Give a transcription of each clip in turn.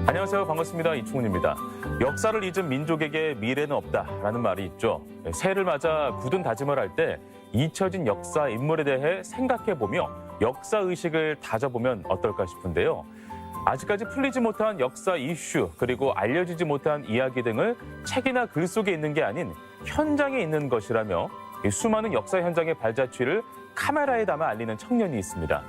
안녕하세요. 반갑습니다. 이충훈입니다. 역사를 잊은 민족에게 미래는 없다라는 말이 있죠. 새해를 맞아 굳은 다짐을 할 때 잊혀진 역사 인물에 대해 생각해보며 역사의식을 다져보면 어떨까 싶은데요. 아직까지 풀리지 못한 역사 이슈 그리고 알려지지 못한 이야기 등을 책이나 글 속에 있는 게 아닌 현장에 있는 것이라며 수많은 역사 현장의 발자취를 카메라에 담아 알리는 청년이 있습니다.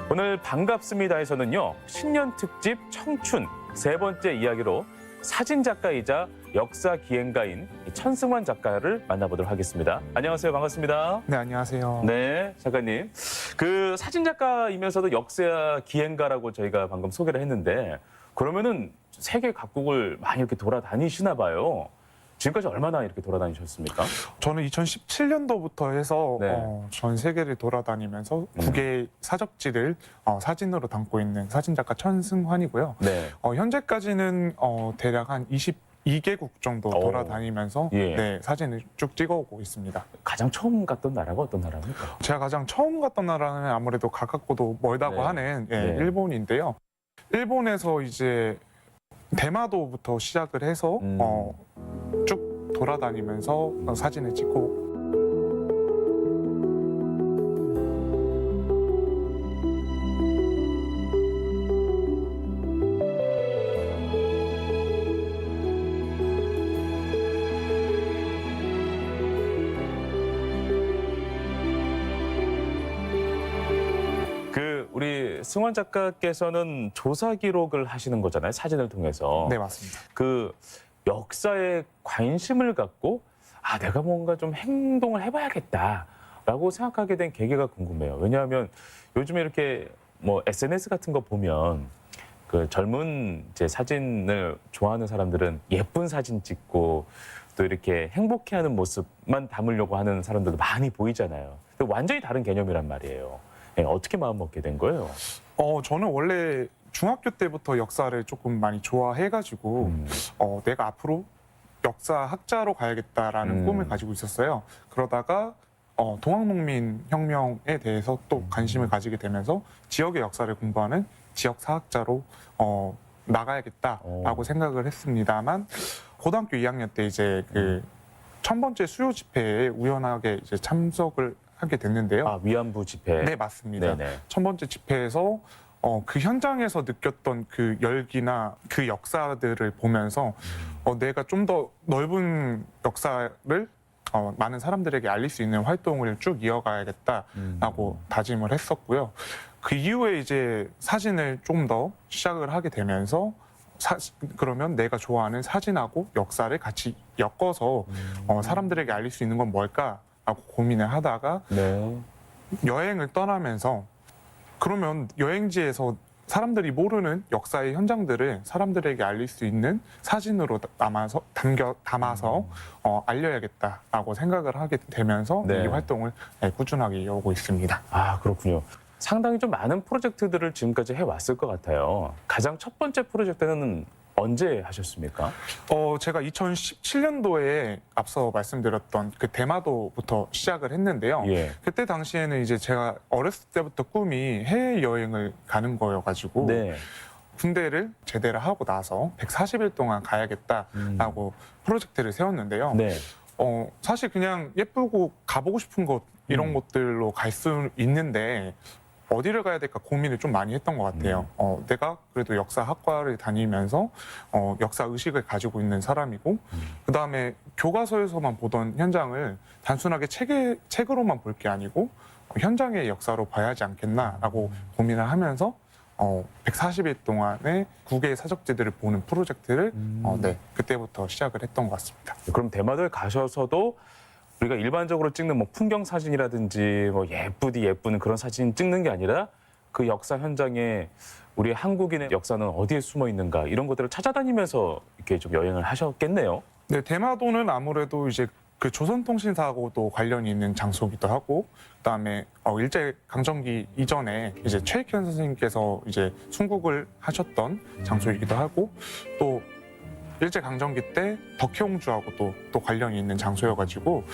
오늘 반갑습니다에서는요. 신년 특집 청춘 세 번째 이야기로 사진 작가이자 역사 기행가인 천승환 작가를 만나보도록 하겠습니다. 안녕하세요. 반갑습니다. 네, 안녕하세요. 네, 작가님. 그 사진 작가이면서도 역사 기행가라고 저희가 방금 소개를 했는데 그러면은 세계 각국을 많이 이렇게 돌아다니시나 봐요. 지금까지 얼마나 이렇게 돌아다니셨습니까? 저는 2017년도부터 해서 네. 전 세계를 돌아다니면서 9개의 사적지를 사진으로 담고 있는 사진작가 천승환이고요. 네. 현재까지는 대략 한 22개국 정도 돌아다니면서 예. 네, 사진을 쭉 찍어오고 있습니다. 가장 처음 갔던 나라가 어떤 나라입니까? 제가 가장 처음 갔던 나라는 아무래도 가깝고도 멀다고 네. 하는 네. 일본인데요. 일본에서 이제 대마도부터 시작을 해서 쭉 돌아다니면서 사진을 찍고 우리 승환 작가께서는 조사 기록을 하시는 거잖아요. 사진을 통해서. 네, 맞습니다. 그 역사에 관심을 갖고 내가 뭔가 좀 행동을 해봐야겠다라고 생각하게 된 계기가 궁금해요. 왜냐하면 요즘에 이렇게 뭐 SNS 같은 거 보면 그 젊은 이제 사진을 좋아하는 사람들은 예쁜 사진 찍고 또 이렇게 행복해하는 모습만 담으려고 하는 사람들도 많이 보이잖아요. 근데 완전히 다른 개념이란 말이에요. 네, 어떻게 마음 먹게 된 거예요? 저는 원래 중학교 때부터 역사를 조금 많이 좋아해가지고 내가 앞으로 역사학자로 가야겠다라는 꿈을 가지고 있었어요. 그러다가 동학농민 혁명에 대해서 또 관심을 가지게 되면서 지역의 역사를 공부하는 지역사학자로 나가야겠다라고 생각을 했습니다만 고등학교 2학년 때 이제 그 1000번째 수요 집회에 우연하게 이제 참석을 하게 됐는데요. 위안부 집회. 네, 맞습니다. 네네. 1000번째 집회에서 그 현장에서 느꼈던 그 열기나 그 역사들을 보면서 내가 좀 더 넓은 역사를 많은 사람들에게 알릴 수 있는 활동을 쭉 이어가야겠다라고 다짐을 했었고요. 그 이후에 이제 사진을 좀 더 시작을 하게 되면서 그러면 내가 좋아하는 사진하고 역사를 같이 엮어서 사람들에게 알릴 수 있는 건 뭘까? 라고 고민을 하다가 네. 여행을 떠나면서 그러면 여행지에서 사람들이 모르는 역사의 현장들을 사람들에게 알릴 수 있는 사진으로 담아서 알려야겠다라고 생각을 하게 되면서 네. 이 활동을 꾸준하게 이어오고 있습니다. 그렇군요. 상당히 좀 많은 프로젝트들을 지금까지 해왔을 것 같아요. 가장 첫 번째 프로젝트는 언제 하셨습니까? 제가 2017년도에 앞서 말씀드렸던 그 대마도부터 시작을 했는데요. 예. 그때 당시에는 이제 제가 어렸을 때부터 꿈이 해외여행을 가는 거여가지고 네. 군대를 제대를 하고 나서 140일 동안 가야겠다라고 프로젝트를 세웠는데요. 네. 사실 그냥 예쁘고 가보고 싶은 곳 이런 곳들로 갈 수 있는데 어디를 가야 될까 고민을 좀 많이 했던 것 같아요. 내가 그래도 역사학과를 다니면서 역사 의식을 가지고 있는 사람이고 그다음에 교과서에서만 보던 현장을 단순하게 책으로만 볼 게 아니고 현장의 역사로 봐야 하지 않겠나라고 고민을 하면서 140일 동안의 9개의 사적지들을 보는 프로젝트를 그때부터 시작을 했던 것 같습니다. 그럼 대마도에 가셔서도 우리가 일반적으로 찍는 뭐 풍경 사진이라든지 뭐 예쁜 그런 사진 찍는 게 아니라 그 역사 현장에 우리 한국인의 역사는 어디에 숨어 있는가 이런 것들을 찾아다니면서 이렇게 좀 여행을 하셨겠네요. 네, 대마도는 아무래도 이제 그 조선통신사하고도 관련이 있는 장소기도 하고 그다음에 일제 강점기 이전에 이제 최익현 선생님께서 이제 순국을 하셨던 장소이기도 하고 또 일제강점기 때 덕혜옹주하고 또 관련이 있는 장소여가지고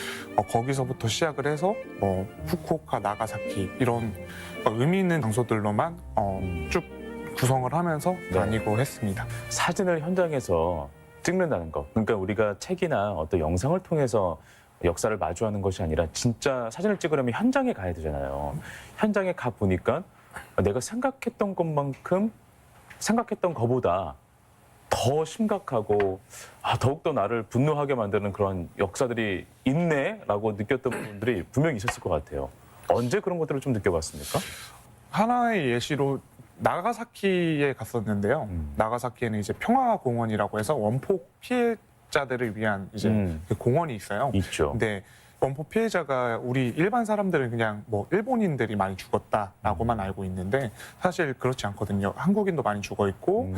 거기서부터 시작을 해서 후쿠오카, 나가사키 이런 의미 있는 장소들로만 쭉 구성을 하면서 네. 다니고 했습니다. 사진을 현장에서 찍는다는 거. 그러니까 우리가 책이나 어떤 영상을 통해서 역사를 마주하는 것이 아니라 진짜 사진을 찍으려면 현장에 가야 되잖아요. 현장에 가 보니까 내가 생각했던 것만큼 생각했던 것보다 더 심각하고 더욱더 나를 분노하게 만드는 그런 역사들이 있네라고 느꼈던 분들이 분명히 있었을 것 같아요. 언제 그런 것들을 좀 느껴봤습니까? 하나의 예시로 나가사키에 갔었는데요. 나가사키에는 이제 평화공원이라고 해서 원폭 피해자들을 위한 이제 그 공원이 있어요. 있죠. 근데 원폭 피해자가 우리 일반 사람들은 그냥 뭐 일본인들이 많이 죽었다라고만 알고 있는데 사실 그렇지 않거든요. 한국인도 많이 죽어 있고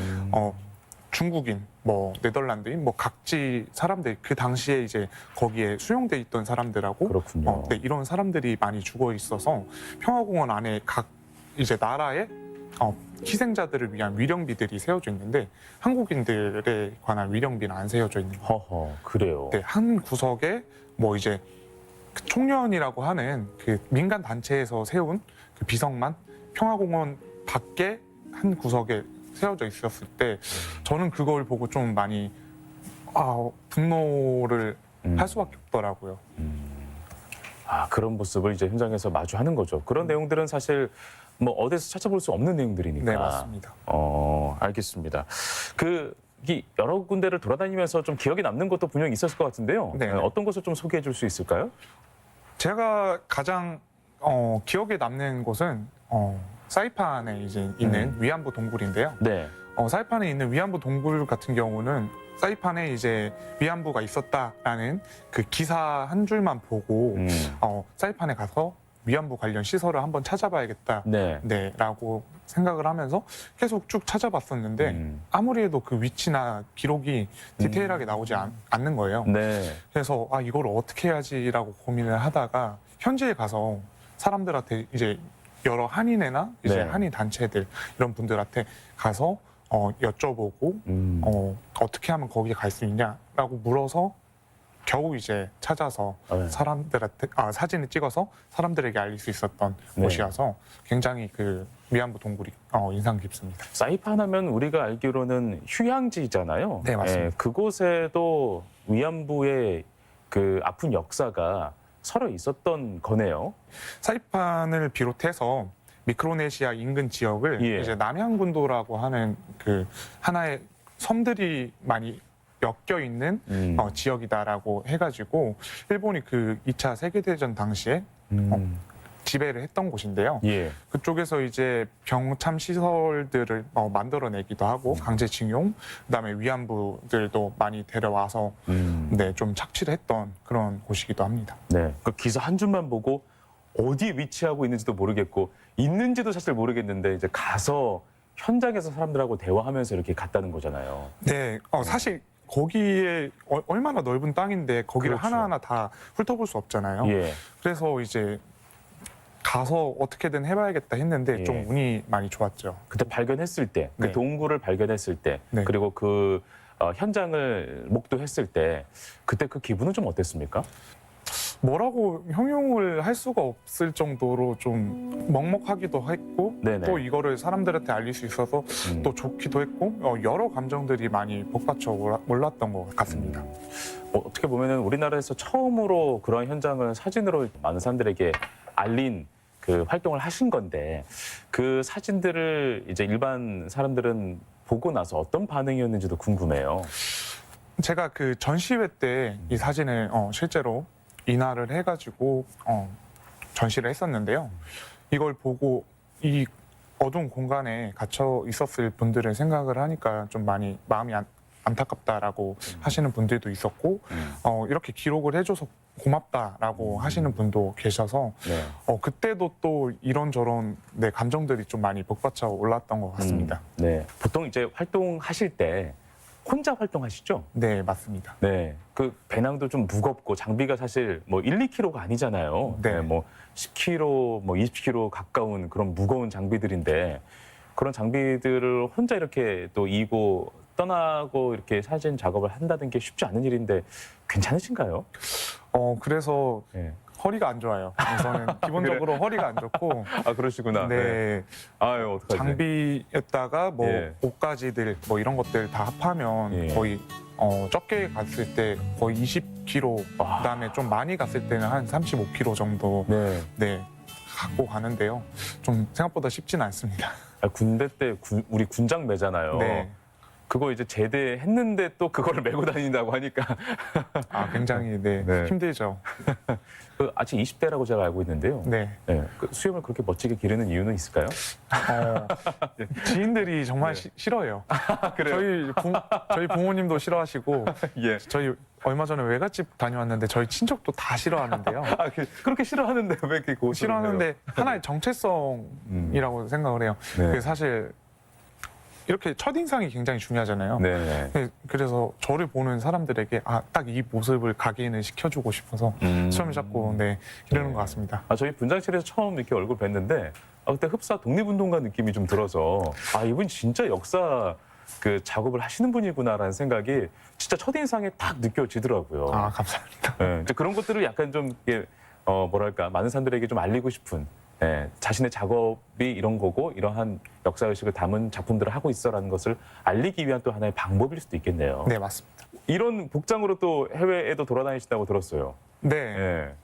중국인, 뭐 네덜란드인, 뭐 각지 사람들 그 당시에 이제 거기에 수용돼 있던 사람들하고 그렇군요. 네, 이런 사람들이 많이 죽어 있어서 평화공원 안에 각 이제 나라의 희생자들을 위한 위령비들이 세워져 있는데 한국인들에 관한 위령비는 안 세워져 있는 거예요. 허허, 그래요. 네, 한 구석에 뭐 이제 그 총련이라고 하는 그 민간 단체에서 세운 그 비석만 평화공원 밖에 한 구석에 세워져 있었을 때 저는 그걸 보고 좀 많이 분노를 할 수밖에 없더라고요. 그런 모습을 이제 현장에서 마주하는 거죠. 그런 내용들은 사실 뭐 어디서 찾아볼 수 없는 내용들이니까. 네, 맞습니다. 알겠습니다. 이 여러 군데를 돌아다니면서 좀 기억에 남는 것도 분명히 있었을 것 같은데요. 네. 어떤 것을 좀 소개해 줄 수 있을까요? 제가 가장 기억에 남는 곳은 사이판에 이제 있는 위안부 동굴인데요. 네. 사이판에 있는 위안부 동굴 같은 경우는 사이판에 이제 위안부가 있었다라는 그 기사 한 줄만 보고 사이판에 가서 위안부 관련 시설을 한번 찾아봐야겠다. 네. 네, 라고 생각을 하면서 계속 쭉 찾아봤었는데 아무리 해도 그 위치나 기록이 디테일하게 나오지 않는 거예요. 네. 그래서 이걸 어떻게 해야지라고 고민을 하다가 현지에 가서 사람들한테 이제 여러 한인회나 이제 네. 한인 단체들 이런 분들한테 가서 여쭤보고 어떻게 하면 거기에 갈 수 있냐라고 물어서 겨우 이제 찾아서 네. 사람들한테 사진을 찍어서 사람들에게 알릴 수 있었던 네. 곳이어서 굉장히 그 위안부 동굴이 인상 깊습니다. 사이판 하면 우리가 알기로는 휴양지잖아요. 네, 맞습니다. 그곳에도 위안부의 그 아픈 역사가 서로 있었던 거네요. 사이판을 비롯해서 미크로네시아 인근 지역을 예. 이제 남양군도라고 하는 그 하나의 섬들이 많이 엮여 있는 지역이다라고 해가지고 일본이 그 2차 세계대전 당시에 지배를 했던 곳인데요. 예. 그쪽에서 이제 병참 시설들을 만들어내기도 하고 강제징용, 그다음에 위안부들도 많이 데려와서 네, 좀 착취를 했던 그런 곳이기도 합니다. 네. 그 기사 한 줄만 보고 어디에 위치하고 있는지도 모르겠고 있는지도 사실 모르겠는데 이제 가서 현장에서 사람들하고 대화하면서 이렇게 갔다는 거잖아요. 네, 사실 거기에 얼마나 넓은 땅인데 거기를 그렇죠. 하나하나 다 훑어볼 수 없잖아요. 예. 그래서 이제 가서 어떻게든 해봐야겠다 했는데 예. 좀 운이 많이 좋았죠. 그때 발견했을 때, 그 네. 동굴을 발견했을 때, 네. 그리고 그 현장을 목도했을 때, 그때 그 기분은 좀 어땠습니까? 뭐라고 형용을 할 수가 없을 정도로 좀 먹먹하기도 했고 네네. 또 이거를 사람들한테 알릴 수 있어서 또 좋기도 했고 여러 감정들이 많이 복받쳐 올랐던 것 같습니다. 어떻게 보면은 우리나라에서 처음으로 그런 현장을 사진으로 많은 사람들에게 알린 그 활동을 하신 건데 그 사진들을 이제 일반 사람들은 보고 나서 어떤 반응이었는지도 궁금해요. 제가 그 전시회 때 이 사진을 실제로 인화를 해가지고 전시를 했었는데요. 이걸 보고 이 어두운 공간에 갇혀 있었을 분들의 생각을 하니까 좀 많이 마음이 안타깝다라고 하시는 분들도 있었고 이렇게 기록을 해줘서 고맙다라고 하시는 분도 계셔서 네. 그때도 또 이런저런 네, 감정들이 좀 많이 복받쳐 올랐던 것 같습니다. 네. 보통 이제 활동하실 때 혼자 활동하시죠? 네, 맞습니다. 네. 그 배낭도 좀 무겁고 장비가 사실 뭐 1, 2kg가 아니잖아요. 네. 뭐 10kg, 뭐 20kg 가까운 그런 무거운 장비들인데 그런 장비들을 혼자 이렇게 또 이고 떠나고 이렇게 사진 작업을 한다는 게 쉽지 않은 일인데 괜찮으신가요? 그래서 네. 허리가 안 좋아요. 저는 기본적으로 허리가 안 좋고 아, 그러시구나. 네, 아유, 어떡하지? 장비에다가 뭐 예. 옷가지들 뭐 이런 것들 다 합하면 예. 거의 적게 갔을 때 거의 20kg, 와. 그다음에 좀 많이 갔을 때는 한 35kg 정도 네. 네 갖고 가는데요. 좀 생각보다 쉽진 않습니다. 아, 군대 때 우리 군장 매잖아요. 네, 그거 이제 제대했는데 또 그거를 메고 다닌다고 하니까 굉장히 네, 네. 힘들죠. 그 아직 20대라고 제가 알고 있는데요. 네, 그 수염을 그렇게 멋지게 기르는 이유는 있을까요? 지인들이 정말 네. 싫어해요. 그래요? 저희 부모님도 싫어하시고 예. 저희 얼마 전에 외갓집 다녀왔는데 저희 친척도 다 싫어하는데요. 아, 그렇게 싫어하는데 왜 이렇게 고수를 싫어하는데 하나의 정체성이라고 생각을 해요. 네. 그게 사실 이렇게 첫인상이 굉장히 중요하잖아요. 네. 그래서 저를 보는 사람들에게 딱 이 모습을 각인을 시켜주고 싶어서 수염을 잡고 기르는 네. 것 같습니다. 저희 분장실에서 처음 이렇게 얼굴 뵀는데 그때 흡사 독립운동가 느낌이 좀 들어서 이분 진짜 역사 그 작업을 하시는 분이구나라는 생각이 진짜 첫인상에 딱 느껴지더라고요. 감사합니다. 네, 이제 그런 것들을 약간 좀 이게 뭐랄까 많은 사람들에게 좀 알리고 싶은 자신의 작업이 이런 거고 이러한 역사의식을 담은 작품들을 하고 있어라는 것을 알리기 위한 또 하나의 방법일 수도 있겠네요. 네, 맞습니다. 이런 복장으로 또 해외에도 돌아다니신다고 들었어요. 네. 예.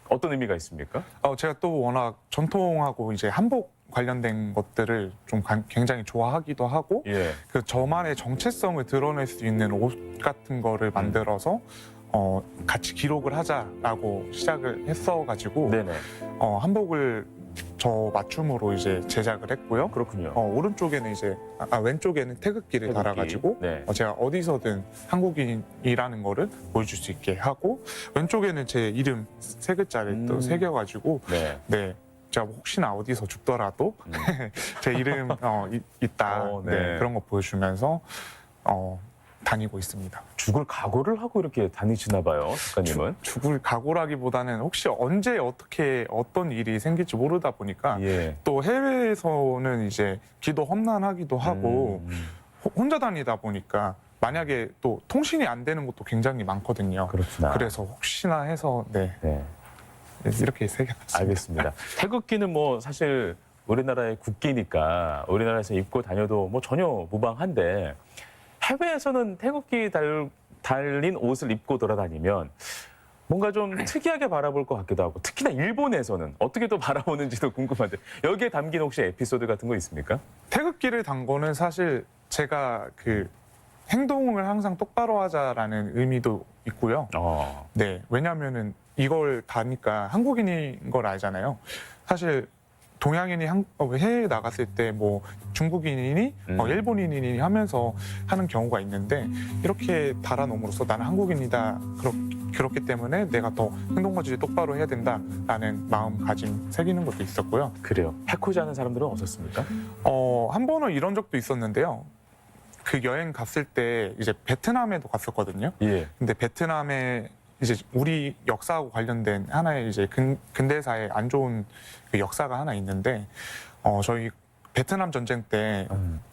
어떤 의미가 있습니까? 제가 또 워낙 전통하고 이제 한복 관련된 것들을 좀 굉장히 좋아하기도 하고 예. 그 저만의 정체성을 드러낼 수 있는 옷 같은 거를 만들어서 같이 기록을 하자라고 시작을 했어가지고 네네. 한복을 저 맞춤으로 이제 제작을 했고요. 그렇군요. 오른쪽에는 이제 왼쪽에는 태극기를 태극기. 달아가지고 네. 제가 어디서든 한국인이라는 거를 보여줄 수 있게 하고 왼쪽에는 제 이름 세 글자를 또 새겨가지고 네. 네. 제가 혹시나 어디서 죽더라도 음. 제 이름 있다 네. 그런 거 보여주면서 다니고 있습니다. 죽을 각오를 하고 이렇게 다니시나 봐요, 작가님은. 죽을 각오라기보다는 혹시 언제 어떻게 어떤 일이 생길지 모르다 보니까 예. 또 해외에서는 이제 길도 험난하기도 하고 혼자 다니다 보니까 만약에 또 통신이 안 되는 곳도 굉장히 많거든요. 그렇구나. 그래서 혹시나 해서 네 이렇게 새겨놨습니다. 알겠습니다. 태극기는 뭐 사실 우리나라의 국기니까 우리나라에서 입고 다녀도 뭐 전혀 무방한데 해외에서는 태극기 달린 옷을 입고 돌아다니면 뭔가 좀 특이하게 바라볼 것 같기도 하고 특히나 일본에서는 어떻게 또 바라보는지도 궁금한데 여기에 담긴 혹시 에피소드 같은 거 있습니까? 태극기를 단 거는 사실 제가 그 행동을 항상 똑바로 하자라는 의미도 있고요. 네, 왜냐하면은 이걸 다니까 한국인인 걸 알잖아요. 사실 동양인이 해외에 나갔을 때 뭐 중국인이니 일본인이니 하면서 하는 경우가 있는데 이렇게 달아놓음으로써 나는 한국인이다. 그렇기 때문에 내가 더 행동거지를 똑바로 해야 된다라는 마음가짐 새기는 것도 있었고요. 그래요. 해코지 하는 사람들은 없었습니까? 한 번은 이런 적도 있었는데요. 그 여행 갔을 때 이제 베트남에도 갔었거든요. 예. 근데 베트남에 이제 우리 역사하고 관련된 하나의 이제 근대사에 안 좋은 그 역사가 하나 있는데 저희 베트남 전쟁 때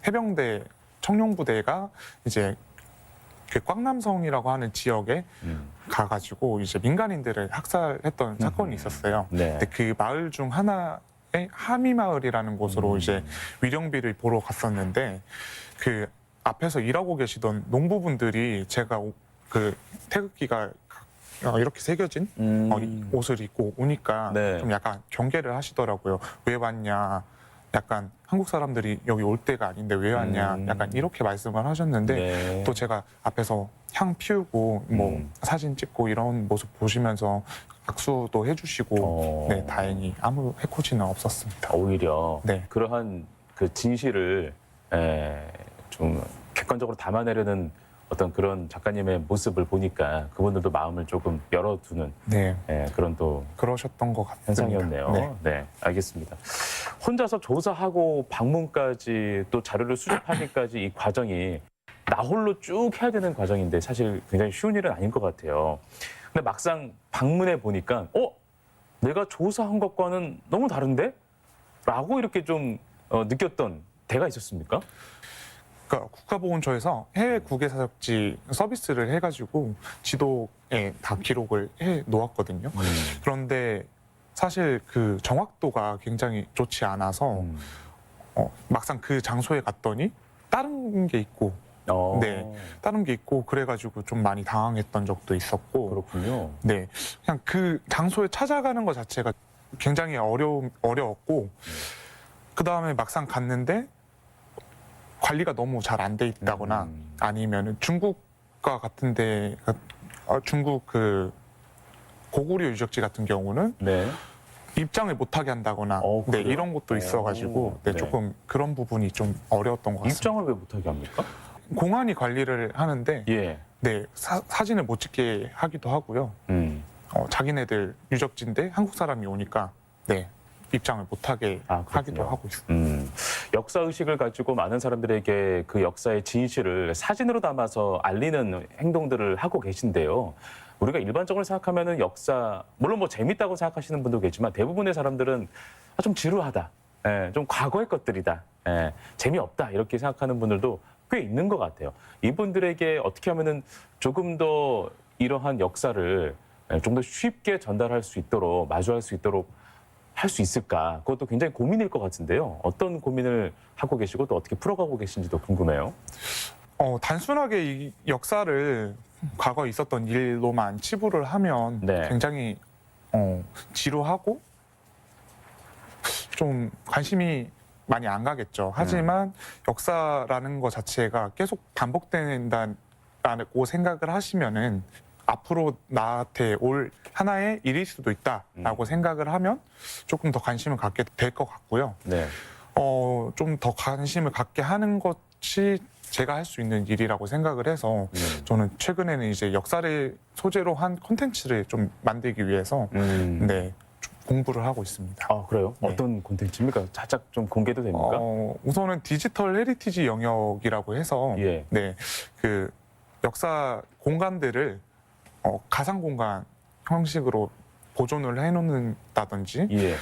해병대 청룡부대가 이제 그 꽝남성이라고 하는 지역에 가가지고 이제 민간인들을 학살했던 사건이 있었어요. 네. 근데 그 마을 중 하나의 하미마을이라는 곳으로 이제 위령비를 보러 갔었는데 그 앞에서 일하고 계시던 농부분들이 제가 그 태극기가 이렇게 새겨진 옷을 입고 오니까 네. 좀 약간 경계를 하시더라고요. 왜 왔냐? 약간 한국 사람들이 여기 올 때가 아닌데 왜 왔냐? 약간 이렇게 말씀을 하셨는데 네. 또 제가 앞에서 향 피우고 뭐 사진 찍고 이런 모습 보시면서 악수도 해주시고 네, 다행히 아무 해코지는 없었습니다. 오히려 네. 그러한 그 진실을 좀 객관적으로 담아내려는 어떤 그런 작가님의 모습을 보니까 그분들도 마음을 조금 열어두는 네, 그런 또 그러셨던 것 같습니다. 현상이었네요. 네. 네, 알겠습니다. 혼자서 조사하고 방문까지 또 자료를 수집하기까지 이 과정이 나 홀로 쭉 해야 되는 과정인데 사실 굉장히 쉬운 일은 아닌 것 같아요. 근데 막상 방문해 보니까 내가 조사한 것과는 너무 다른데? 라고 이렇게 좀 느꼈던 때가 있었습니까? 그러니까 국가보훈처에서 해외 국외 사역지 서비스를 해가지고 지도에 다 기록을 해 놓았거든요. 그런데 사실 그 정확도가 굉장히 좋지 않아서 막상 그 장소에 갔더니 다른 게 있고 네. 다른 게 있고 그래가지고 좀 많이 당황했던 적도 있었고 그렇군요. 네, 그냥 그 장소에 찾아가는 것 자체가 굉장히 어려웠고 그 다음에 막상 갔는데 관리가 너무 잘 안 돼 있다거나 아니면 중국과 같은데 중국 그 고구려 유적지 같은 경우는 네. 입장을 못하게 한다거나 네, 그래요? 이런 것도 있어가지고 네, 네. 조금 그런 부분이 좀 어려웠던 것 같습니다. 입장을 왜 못하게 합니까? 공안이 관리를 하는데 예. 네, 사진을 못 찍게 하기도 하고요. 자기네들 유적지인데 한국 사람이 오니까 네, 입장을 못하게 아, 하기도 그렇군요. 하고 있습니다. 역사 의식을 가지고 많은 사람들에게 그 역사의 진실을 사진으로 담아서 알리는 행동들을 하고 계신데요. 우리가 일반적으로 생각하면은 역사, 물론 뭐 재밌다고 생각하시는 분도 계지만 대부분의 사람들은 좀 지루하다, 좀 과거의 것들이다, 재미없다 이렇게 생각하는 분들도 꽤 있는 것 같아요. 이분들에게 어떻게 하면은 조금 더 이러한 역사를 좀 더 쉽게 전달할 수 있도록, 마주할 수 있도록 할 수 있을까? 그것도 굉장히 고민일 것 같은데요. 어떤 고민을 하고 계시고 또 어떻게 풀어가고 계신지도 궁금해요. 단순하게 이 역사를 과거에 있었던 일로만 치부를 하면 네. 굉장히 지루하고 좀 관심이 많이 안 가겠죠. 하지만 역사라는 것 자체가 계속 반복된다라고 생각을 하시면은 앞으로 나한테 올 하나의 일일 수도 있다라고 생각을 하면 조금 더 관심을 갖게 될 것 같고요. 네. 좀 더 관심을 갖게 하는 것이 제가 할 수 있는 일이라고 생각을 해서 저는 최근에는 이제 역사를 소재로 한 콘텐츠를 좀 만들기 위해서 네, 좀 공부를 하고 있습니다. 아, 그래요? 네. 어떤 콘텐츠입니까? 살짝 좀 공개도 됩니까? 우선은 디지털 헤리티지 영역이라고 해서 예. 네, 그 역사 공간들을 가상 공간 형식으로 보존을 해놓는다든지 예.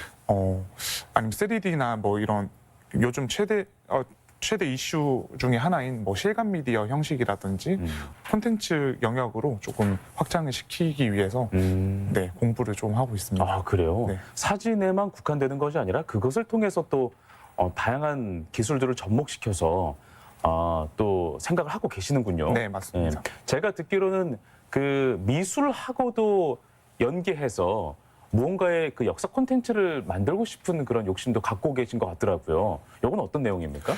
아니면 3D나 뭐 이런 요즘 최대 이슈 중에 하나인 뭐 실감 미디어 형식이라든지 콘텐츠 영역으로 조금 확장을 시키기 위해서 네, 공부를 좀 하고 있습니다. 아, 그래요? 네. 사진에만 국한되는 것이 아니라 그것을 통해서 또 다양한 기술들을 접목시켜서 또 생각을 하고 계시는군요. 네, 맞습니다. 제가 듣기로는 그 미술하고도 연계해서 무언가의 그 역사 콘텐츠를 만들고 싶은 그런 욕심도 갖고 계신 것 같더라고요. 이건 어떤 내용입니까?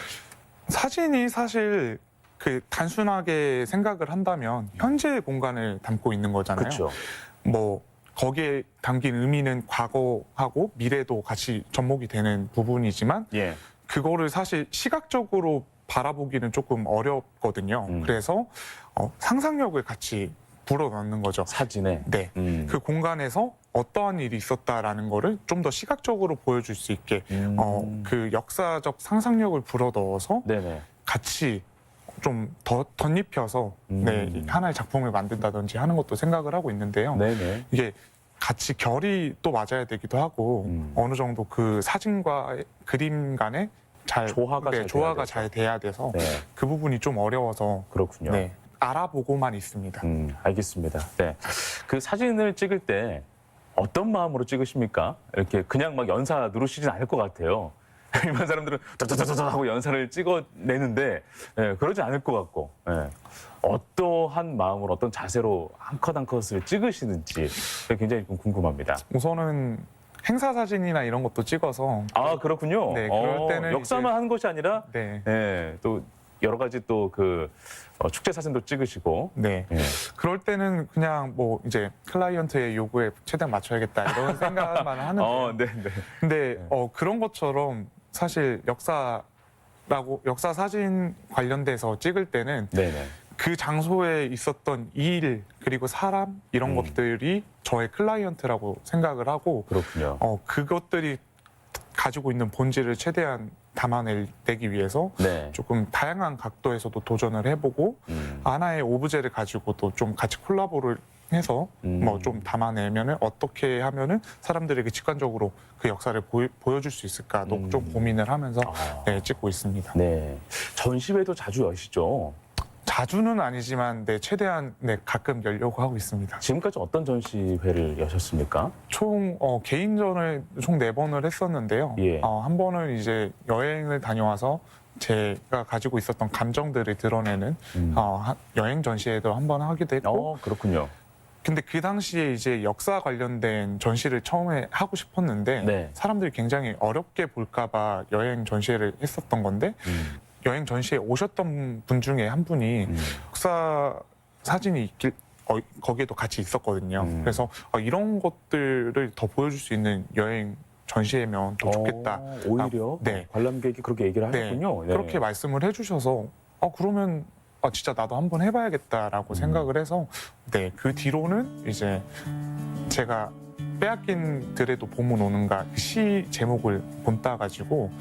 사진이 사실 그 단순하게 생각을 한다면 현재의 공간을 담고 있는 거잖아요. 그렇죠. 뭐 거기에 담긴 의미는 과거하고 미래도 같이 접목이 되는 부분이지만 예. 그거를 사실 시각적으로 바라보기는 조금 어렵거든요. 그래서 상상력을 같이 불어넣는 거죠. 사진에. 네. 그 공간에서 어떠한 일이 있었다라는 거를 좀 더 시각적으로 보여줄 수 있게 그 역사적 상상력을 불어넣어서 네네. 같이 좀 더 덧입혀서 네, 하나의 작품을 만든다든지 하는 것도 생각을 하고 있는데요. 네네. 이게 같이 결이 또 맞아야 되기도 하고 어느 정도 그 사진과 그림 간에 조화가 잘 돼야 조화가 되죠. 잘 돼야 돼서 네. 그 부분이 좀 어려워서 그렇군요. 네, 알아보고만 있습니다. 알겠습니다. 네. 그 사진을 찍을 때 어떤 마음으로 찍으십니까? 이렇게 그냥 막 연사 누르시진 않을 것 같아요. 일반 사람들은 짜자자자 하고 연사를 찍어내는데 그러지 않을 것 같고 어떠한 마음으로 어떤 자세로 한 컷 한 컷을 찍으시는지 굉장히 좀 궁금합니다. 우선은 행사 사진이나 이런 것도 찍어서 아, 그렇군요. 네, 그럴 때는 역사만 하는 것이 아니라 네, 또 여러 가지 또 그 축제 사진도 찍으시고 네. 예. 그럴 때는 그냥 뭐 이제 클라이언트의 요구에 최대한 맞춰야겠다 이런 생각만 하는데 네, 네. 근데 그런 것처럼 사실 역사 사진 관련돼서 찍을 때는 네네. 그 장소에 있었던 일 그리고 사람 이런 것들이 저의 클라이언트라고 생각을 하고 그렇군요. 그것들이 가지고 있는 본질을 최대한 담아내기 위해서 네. 조금 다양한 각도에서도 도전을 해보고 하나의 오브제를 가지고도 좀 같이 콜라보를 해서 뭐 좀 담아내면은 어떻게 하면은 사람들에게 직관적으로 그 역사를 보여줄 수 있을까도 좀 고민을 하면서 네, 찍고 있습니다. 네. 전시회도 자주 여시죠? 자주는 아니지만 네, 최대한 네, 가끔 열려고 하고 있습니다. 지금까지 어떤 전시회를 여셨습니까? 총 개인전을 총 4번을 했었는데요. 예. 한 번은 이제 여행을 다녀와서 제가 가지고 있었던 감정들을 드러내는 여행 전시회도 한 번 하기도 했고, 그렇군요. 근데 그 당시에 이제 역사 관련된 전시를 처음에 하고 싶었는데 네. 사람들이 굉장히 어렵게 볼까봐 여행 전시회를 했었던 건데 여행 전시에 오셨던 분 중에 한 분이 역사 사진이 있길 거기에도 같이 있었거든요. 그래서 이런 것들을 더 보여줄 수 있는 여행 전시회면 더 좋겠다. 오히려 네. 관람객이 그렇게 얘기를 네, 하셨군요. 네. 그렇게 말씀을 해주셔서 그러면 진짜 나도 한번 해봐야겠다라고 생각을 해서 네, 그 뒤로는 이제 제가 빼앗긴 들에도 봄은 오는가 그 시 제목을 본따 가지고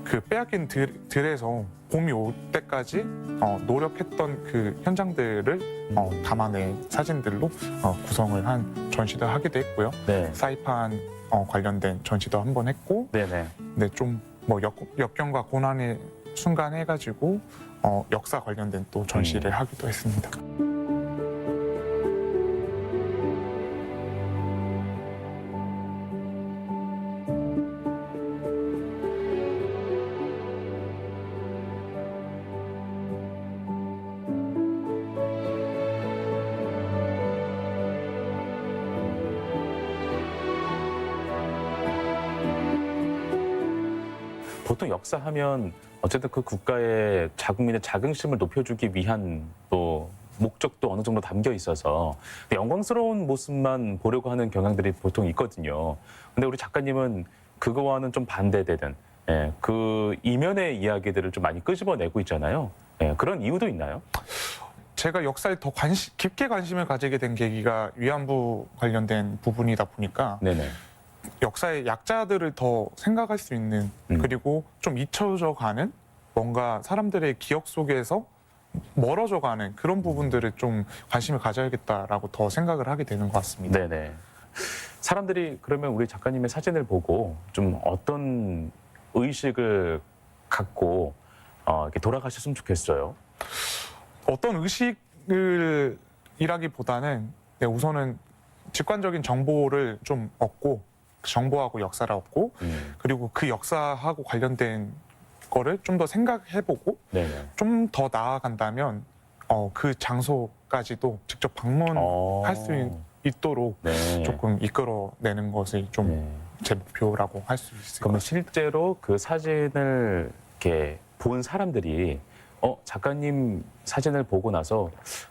그 빼앗긴 들에서 봄이 올 때까지 노력했던 그 현장들을 담아낸 사진들로 구성을 한 전시도 하기도 했고요. 네. 사이판 관련된 전시도 한 번 했고, 네네. 네, 좀 뭐 역경과 고난의 순간 해가지고 역사 관련된 또 전시를 하기도 했습니다. 보통 역사하면 어쨌든 그 국가의 자국민의 자긍심을 높여주기 위한 또 목적도 어느 정도 담겨 있어서 영광스러운 모습만 보려고 하는 경향들이 보통 있거든요. 근데 우리 작가님은 그거와는 좀 반대되는 그 이면의 이야기들을 좀 많이 끄집어내고 있잖아요. 그런 이유도 있나요? 제가 역사에 더 깊게 관심을 가지게 된 계기가 위안부 관련된 부분이다 보니까 네네. 역사의 약자들을 더 생각할 수 있는 그리고 좀 잊혀져 가는 뭔가 사람들의 기억 속에서 멀어져 가는 그런 부분들을 좀 관심을 가져야겠다라고 더 생각을 하게 되는 것 같습니다. 네네. 사람들이 그러면 우리 작가님의 사진을 보고 좀 어떤 의식을 갖고 이렇게 돌아가셨으면 좋겠어요? 어떤 의식을 이라기보다는 우선은 직관적인 정보를 좀 얻고 정보하고 역사를 얻고 그리고 그 역사하고 관련된 거를 좀 더 생각해보고 네네. 좀 더 나아간다면 그 장소까지도 직접 방문할 수 있도록 네. 조금 이끌어내는 것이 좀 네. 제 목표라고 할 수 있을 것 그러면 같습니다. 실제로 그 사진을 이렇게 본 사람들이 작가님 사진을 보고 나서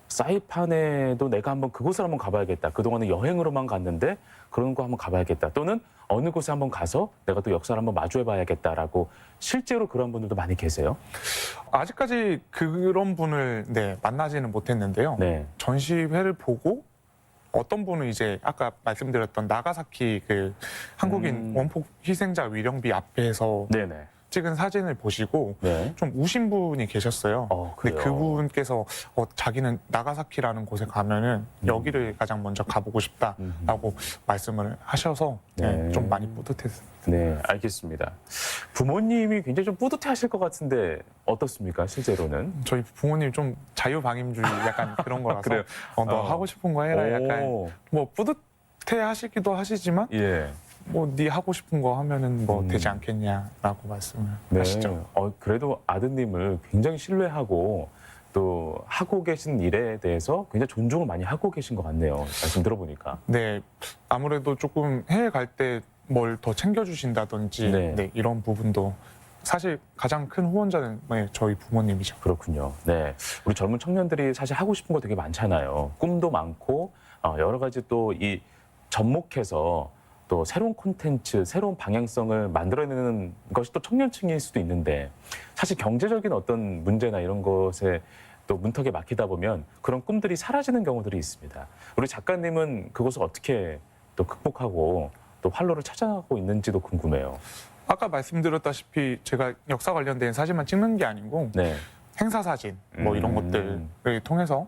사이판에도 내가 한번 그곳을 한번 가봐야겠다. 그동안은 여행으로만 갔는데 그런 거 한번 가봐야겠다. 또는 어느 곳에 한번 가서 내가 또 역사를 한번 마주해봐야겠다라고 실제로 그런 분들도 많이 계세요? 아직까지 그런 분을 만나지는 못했는데요. 네. 전시회를 보고 어떤 분은 이제 아까 말씀드렸던 나가사키 그 한국인 원폭 희생자 위령비 앞에서 네네. 찍은 사진을 보시고 네. 좀 우신 분이 계셨어요. 근데 그래요? 그분께서 자기는 나가사키라는 곳에 가면은 여기를 가장 먼저 가보고 싶다라고 말씀을 하셔서 네. 좀 많이 뿌듯했습니다. 네, 알겠습니다. 부모님이 굉장히 좀 뿌듯해하실 것 같은데 어떻습니까, 실제로는? 저희 부모님 좀 자유방임주의 약간 그런 거라서 그래요? 너 하고 싶은 거 해라 약간 오. 뭐 뿌듯해하시기도 하시지만 예. 뭐 네 하고 싶은 거 하면은 뭐 되지 않겠냐라고 말씀을 하시죠. 그래도 아드님을 굉장히 신뢰하고 또 하고 계신 일에 대해서 굉장히 존중을 많이 하고 계신 것 같네요. 말씀 들어보니까. 네, 아무래도 조금 해외 갈 때 뭘 더 챙겨주신다든지 네. 이런 부분도 사실 가장 큰 후원자는 저희 부모님이죠. 그렇군요. 네, 우리 젊은 청년들이 사실 하고 싶은 거 되게 많잖아요. 꿈도 많고 여러 가지 또 이 접목해서 또 새로운 콘텐츠, 새로운 방향성을 만들어내는 것이 또 청년층일 수도 있는데 사실 경제적인 어떤 문제나 이런 것에 또 문턱에 막히다 보면 그런 꿈들이 사라지는 경우들이 있습니다. 우리 작가님은 그것을 어떻게 또 극복하고 또 활로를 찾아가고 있는지도 궁금해요. 아까 말씀드렸다시피 제가 역사 관련된 사진만 찍는 게 아니고 네. 행사 사진 뭐 이런 것들을 통해서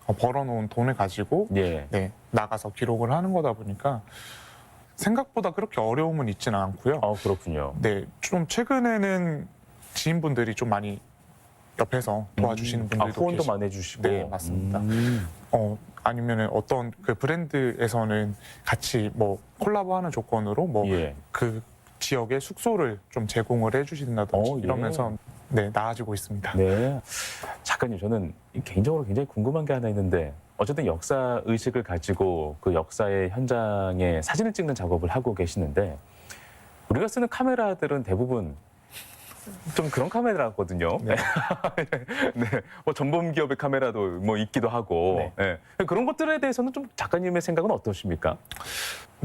벌어놓은 돈을 가지고 예. 네, 나가서 기록을 하는 거다 보니까 생각보다 그렇게 어려움은 있지는 않고요. 그렇군요. 네, 좀 최근에는 지인분들이 좀 많이 옆에서 도와주시는 분들도 후원도 계시고 많이 해주시고. 네, 맞습니다. 아니면은 어떤 그 브랜드에서는 같이 뭐 콜라보하는 조건으로 뭐 예. 그 지역의 숙소를 좀 제공을 해주신다든지 예. 이러면서 네, 나아지고 있습니다. 네. 작가님, 저는 개인적으로 굉장히 궁금한 게 하나 있는데, 어쨌든 역사 의식을 가지고 그 역사의 현장에 사진을 찍는 작업을 하고 계시는데, 우리가 쓰는 카메라들은 대부분 좀 그런 카메라거든요. 네. 네. 뭐 전범 기업의 카메라도 뭐 있기도 하고. 네. 네. 그런 것들에 대해서는 좀 작가님의 생각은 어떠십니까?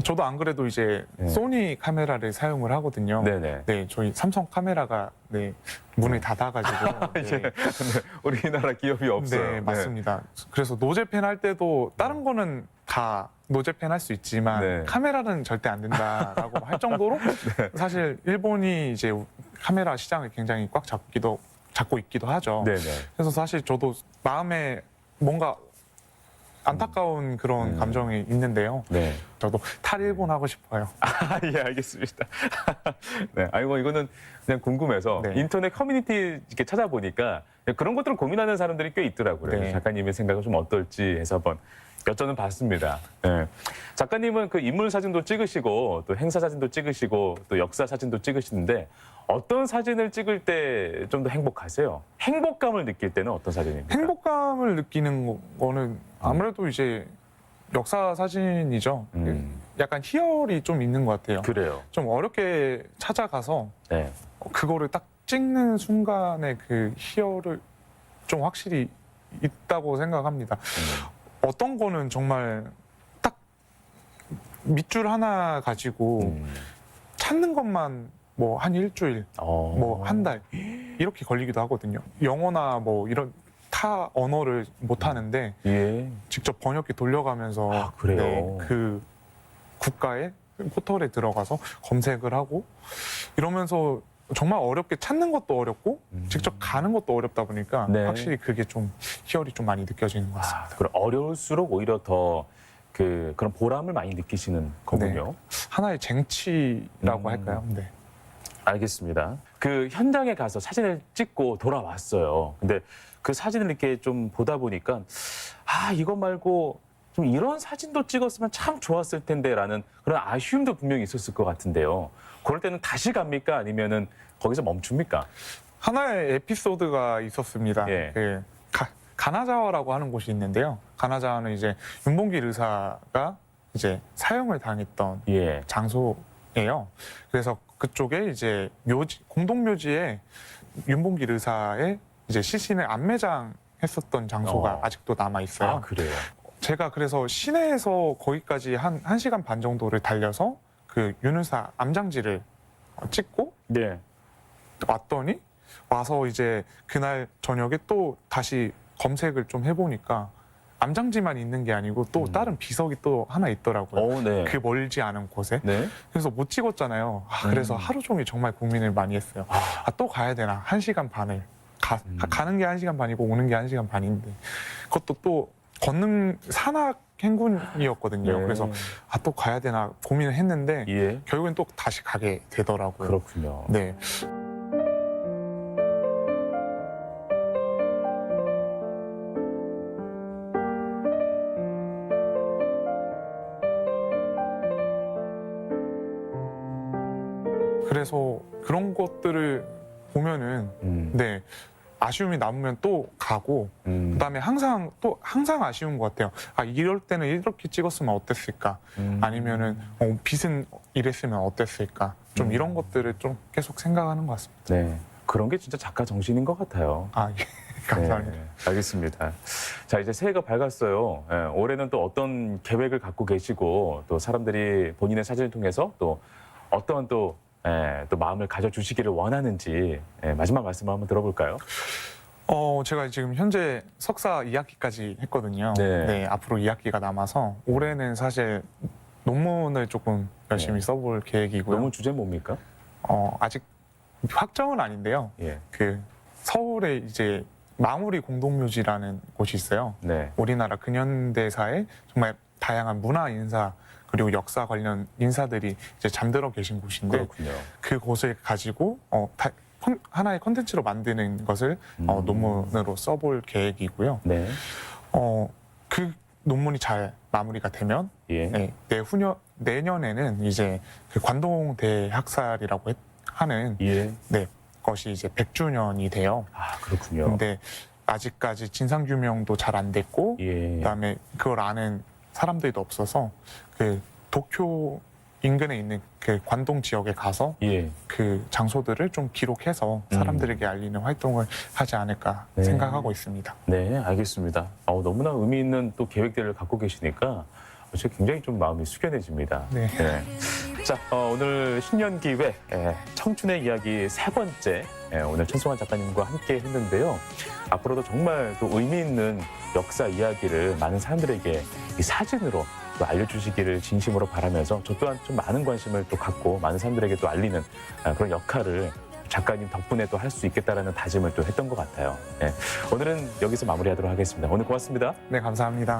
저도 안 그래도 이제 네. 소니 카메라를 사용을 하거든요. 네네. 네, 저희 삼성 카메라가 네, 문을 닫아가지고 네. 네. 우리나라 기업이 없어요. 네, 맞습니다. 그래서 노제펜 할 때도 다른 거는 다 노제펜 할 수 있지만 네. 카메라는 절대 안 된다라고 할 정도로 사실 일본이 이제 카메라 시장을 굉장히 꽉 잡고 있기도 하죠. 네네. 그래서 사실 저도 마음에 뭔가 안타까운 그런 감정이 있는데요. 네. 저도 탈일본 하고 싶어요. 예, 알겠습니다. 네, 아이고, 이거는 그냥 궁금해서 네. 인터넷 커뮤니티 이렇게 찾아보니까 그런 것들을 고민하는 사람들이 꽤 있더라고요. 네. 작가님의 생각은 좀 어떨지 해서 한번 여쭤는 봤습니다. 네. 작가님은 그 인물 사진도 찍으시고 또 행사 사진도 찍으시고 또 역사 사진도 찍으시는데 어떤 사진을 찍을 때 좀 더 행복하세요? 행복감을 느낄 때는 어떤 사진입니까? 행복감을 느끼는 거는 아무래도 이제 역사 사진이죠. 약간 희열이 좀 있는 것 같아요. 그래요. 좀 어렵게 찾아가서 네. 그거를 딱 찍는 순간에 그 희열을 좀 확실히 있다고 생각합니다. 어떤 거는 정말 딱 밑줄 하나 가지고 찾는 것만 뭐 한 일주일, 뭐 한 달 이렇게 걸리기도 하거든요. 영어나 뭐 이런 타 언어를 못 하는데 예. 직접 번역기 돌려가면서 아, 그래요? 네, 그 국가의 포털에 들어가서 검색을 하고 이러면서 정말 어렵게 찾는 것도 어렵고 직접 가는 것도 어렵다 보니까 네. 확실히 그게 좀 희열이 좀 많이 느껴지는 것 같습니다. 그럼 어려울수록 오히려 더 그런 보람을 많이 느끼시는 거군요. 하나의 쟁취라고 할까요? 네. 알겠습니다. 그 현장에 가서 사진을 찍고 돌아왔어요. 근데 그 사진을 이렇게 좀 보다 보니까 이것 말고 좀 이런 사진도 찍었으면 참 좋았을 텐데라는 그런 아쉬움도 분명히 있었을 것 같은데요. 그럴 때는 다시 갑니까? 아니면은 거기서 멈춥니까? 하나의 에피소드가 있었습니다. 예. 그 가나자와라고 하는 곳이 있는데요. 가나자와는 이제 윤봉길 의사가 이제 사형을 당했던 예. 장소예요. 그래서 그쪽에 이제 공동묘지에 윤봉길 의사의 이제 시신을 안매장했었던 장소가 아직도 남아 있어요. 아, 그래요. 제가 그래서 시내에서 거기까지 한 1시간 반 정도를 달려서 그 윤 의사 암장지를 찍고 네. 왔더니 와서 이제 그날 저녁에 또 다시 검색을 좀 해보니까 암장지만 있는 게 아니고 또 다른 비석이 또 하나 있더라고요. 네. 그 멀지 않은 곳에. 네. 그래서 못 찍었잖아요. 그래서 하루 종일 정말 고민을 많이 했어요. 또 가야 되나? 1시간 반을. 가는 게 1시간 반이고 오는 게 1시간 반인데 그것도 또 걷는 산악 행군이었거든요. 네. 그래서 또 가야 되나 고민을 했는데 예. 결국엔 또 다시 가게 되더라고요. 그렇군요. 네. 그래서 그런 것들을 보면은 네 아쉬움이 남으면 또 가고 그다음에 항상 아쉬운 것 같아요. 이럴 때는 이렇게 찍었으면 어땠을까? 아니면은 빛은 이랬으면 어땠을까? 좀 이런 것들을 좀 계속 생각하는 것 같습니다. 네. 그런 게 진짜 작가 정신인 것 같아요. 예. 감사합니다. 네, 알겠습니다. 자, 이제 새해가 밝았어요. 예, 올해는 또 어떤 계획을 갖고 계시고 또 사람들이 본인의 사진을 통해서 또 어떠한 또 마음을 가져주시기를 원하는지 마지막 말씀을 한번 들어볼까요? 제가 지금 현재 석사 2학기까지 했거든요. 네. 앞으로 2학기가 남아서 올해는 사실 논문을 조금 열심히 써볼 계획이고요. 논문 주제 뭡니까? 아직 확정은 아닌데요. 예. 그 서울에 이제 마무리 공동묘지라는 곳이 있어요. 네. 우리나라 근현대사에 정말 다양한 문화 인사 그리고 역사 관련 인사들이 이제 잠들어 계신 곳인데 그렇군요. 그 곳을 가지고 하나의 컨텐츠로 만드는 것을 논문으로 써볼 계획이고요. 네. 그 논문이 잘 마무리가 되면 예. 네, 내년에는 이제 그 관동대학살이라고 하는 예. 네, 것이 이제 100주년이 돼요. 아, 그렇군요. 근데 아직까지 진상 규명도 잘 안 됐고 예. 그다음에 그걸 아는 사람들도 없어서 그 도쿄 인근에 있는 그 관동 지역에 가서 예. 그 장소들을 좀 기록해서 사람들에게 알리는 활동을 하지 않을까 네. 생각하고 있습니다. 네, 알겠습니다. 너무나 의미 있는 또 계획들을 갖고 계시니까 제가 굉장히 좀 마음이 숙연해집니다. 네. 자, 오늘 신년기회 청춘의 이야기 세 번째 오늘 천승환 작가님과 함께 했는데요. 앞으로도 정말 또 의미 있는 역사 이야기를 많은 사람들에게 이 사진으로 또 알려주시기를 진심으로 바라면서 저 또한 좀 많은 관심을 또 갖고 많은 사람들에게 또 알리는 그런 역할을 작가님 덕분에 또 할 수 있겠다라는 다짐을 또 했던 것 같아요. 오늘은 여기서 마무리하도록 하겠습니다. 오늘 고맙습니다. 네, 감사합니다.